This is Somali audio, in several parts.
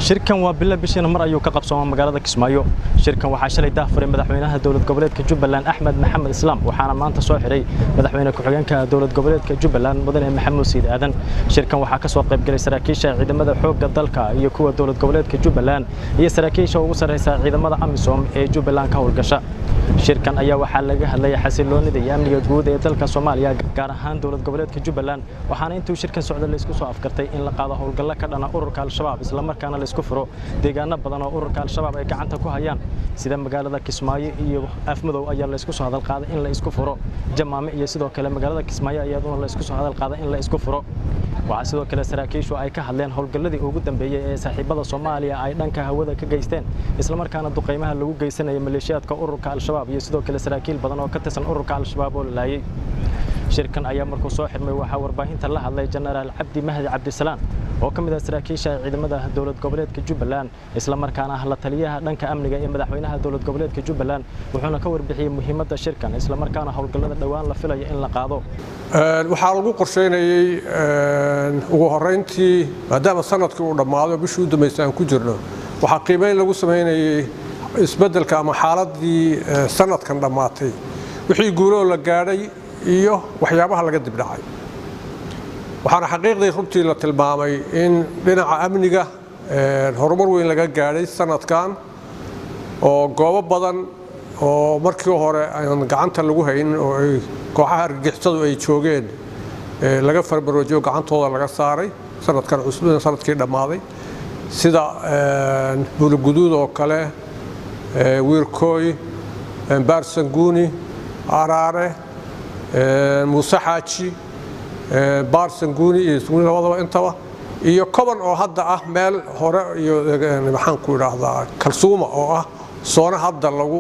shirkan waa bilo bishii mar ayuu ka qabsoomay Magalada Kismaayo. Shirkan waxa shalay daahfuray madaxweynaha dawlad goboleedka Jubbaland Axmed Maxamed Islaam waxaana maanta soo xiray madaxweyne ku-xigeenka dawlad goboleedka Jubbaland mudane Maxamed Siid Aadan. Shirkan waxa ka soo qayb galay saraakiisha ciidamada xoogga dalka iyo kuwa dawlad goboleedka Jubbaland iyo saraakiisha ugu sareysa ciidamada amisom ee Jubbaland ka howlgasha. shirkan ayaa waxa laga hadlay xasiloonida iyo amniga guud ee dalka Soomaaliya gaar ahaan dawlad goboleedka Jubbaland waxaana intuu shirkan socday la isku soo afkartay in la qaado howlgalla ka dhana ururka shabab isla markaana la isku furo deegaano badan oo ururka shabab ay gacanta ku hayaan sida Magalada Kismaayo iyo afmadow ayaa la isku soo hadal qaaday in la isku furo jamaame iyo sidoo kale Magalada Kismaayo ayaa la isku soo hadal qaaday in la isku furo waxa sidoo kale saraakiishu ay ka hadleen howlgalladii ugu dambeeyay ee saaxiibada Soomaaliya ay dhanka hawada ka geysteen isla markaana duqeymaha lagu geysanayo maleeshiyadka ururka shabab iyo sidoo kale saraakiil badan oo ka tirsan ururka shabab oo laayay shirkan ayaa markuu soo xirmay waxa warbaahinta la hadlay Generaal Cabdi Mahdi Cabdisalaan oo kamid ah saraakiisha ciidamada dawlad goboleedka Jubbaland isla markaana la taliyaha dhanka amniga ee madaxweynaha dawlad goboleedka Jubbaland wuxuuna ka warbixiyay muhiimadda shirkan isla markaana howlgallada dhawaan la filayo in la qaado waxa lagu qorsheynayay ugu horeyntii maadaama sanadkii uu dhamaado bishii u dambeysay aan ku jirno waxa qiimeyn lagu sameynayay isbeddelka ama xaaladii sanadkan dhamaatay wixii guulo la gaaray iyo waxyaabaha laga dib dhacay waxaana xaqiiqdii runtii la tilmaamay in dhinaca amniga horumar weyn laga gaaray sanadkan oo goobo badan oo markii hore aan gacanta lagu hayn oo ay kooxaha argagixisadu ay joogeen laga farbaroojiyo gacantooda laga saaray sanadkan cusub sanadkii dhamaaday sida bulguduud oo kale wiirkooy baarsanguuni araare musaxaaji baarsanguuni iyo suuqyada labadaba intaba iyo koban oo hadda ah meel hore iyo maxaan ku yiraahdaa kalsuuma oo ah soona hadda lagu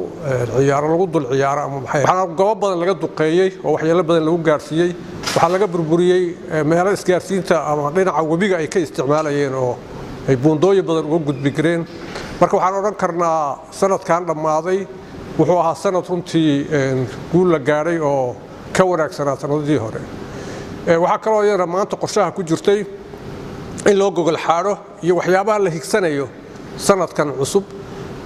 ciyaaro lagu dul ciyaaro ama waxa goobo badan laga duqeeyay oo waxyeelo badan lagu gaarsiiyay waxa laga burburiyay meelo isgaarsiinta ama dhinaca wabiga ay ka isticmaalayeen oo ay buundooyin badan uga gudbi kareen marka waxaan oran karnaa sanadkan dhamaaday wuxuu ahaa sanad runtii guul la gaaray oo ka wanaagsanaa sanadii hore waxa kale oo yara maanta qorshaha ku jirtay in loo gogol xaaro iyo waxyaabaha la higsanayo sanadkan cusub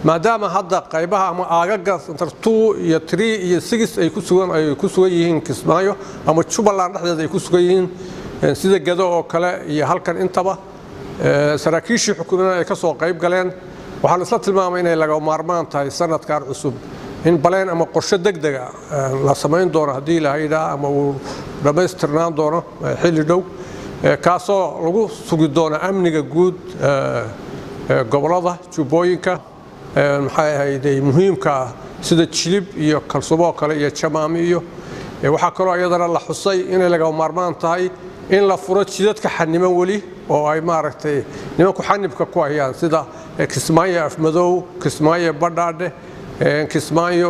maadaama hadda qaybaha ama aagaga center 2 iyo 3 iyo 6 ay ku sugan yihiin Kismaayo ama Jubbaland dhexdeeda ay ku sugan yihiin sida gado oo kale iyo halkan intaba saraakiishii xukuumadda ay ka soo qayb galeen waxaan isla tilmaamay inay laga maarmaan tahay sanadkan cusub in baleen ama qorshe degdeg ah la sameyn doono hadii la hayda ama uu dhameystirnaan doono xilli dhow kaasoo lagu sugi doono amniga guud gobolada Jubbooyinka maxay ahayd muhiimka sida Jilib iyo Kalsumo kale iyo Jamaami iyo waxa kale oo iyadana la xusay inay laga maarmaan tahay in la furo jidadka xaniman wali oo ay maaragtay nimanku xanibka ku hayaan sida Kismaayo afmadow Kismaayo badhaadhe Kismaayo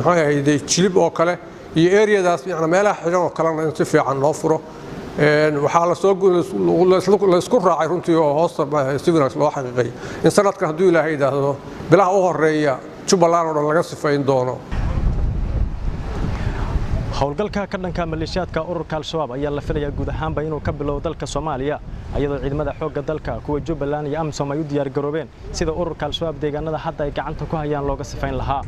maxay ahayd Jilib oo kale iyo areadaas meelaha xiran oo kale in si fiican loo furo waxa la soo la isku raacay runtii oo hoosta sivinas loo xaqiiqay in sanadkan haduu Ilaahay yiraahdo bilaha u horeeya Jubbaland oo laga sifayn doono howlgalka ka dhanka maleeshiyadka ururka shabab ayaa la filayaa guud ahaanba inuu ka bilowdo dalka Soomaaliya iyadoo ciidamada xoogga dalka kuwa Jubbaland iyo amisom ay u diyaar garoobeen sida ururka shabab deegaanada hadda ay gacanta ku hayaan looga sifayn lahaa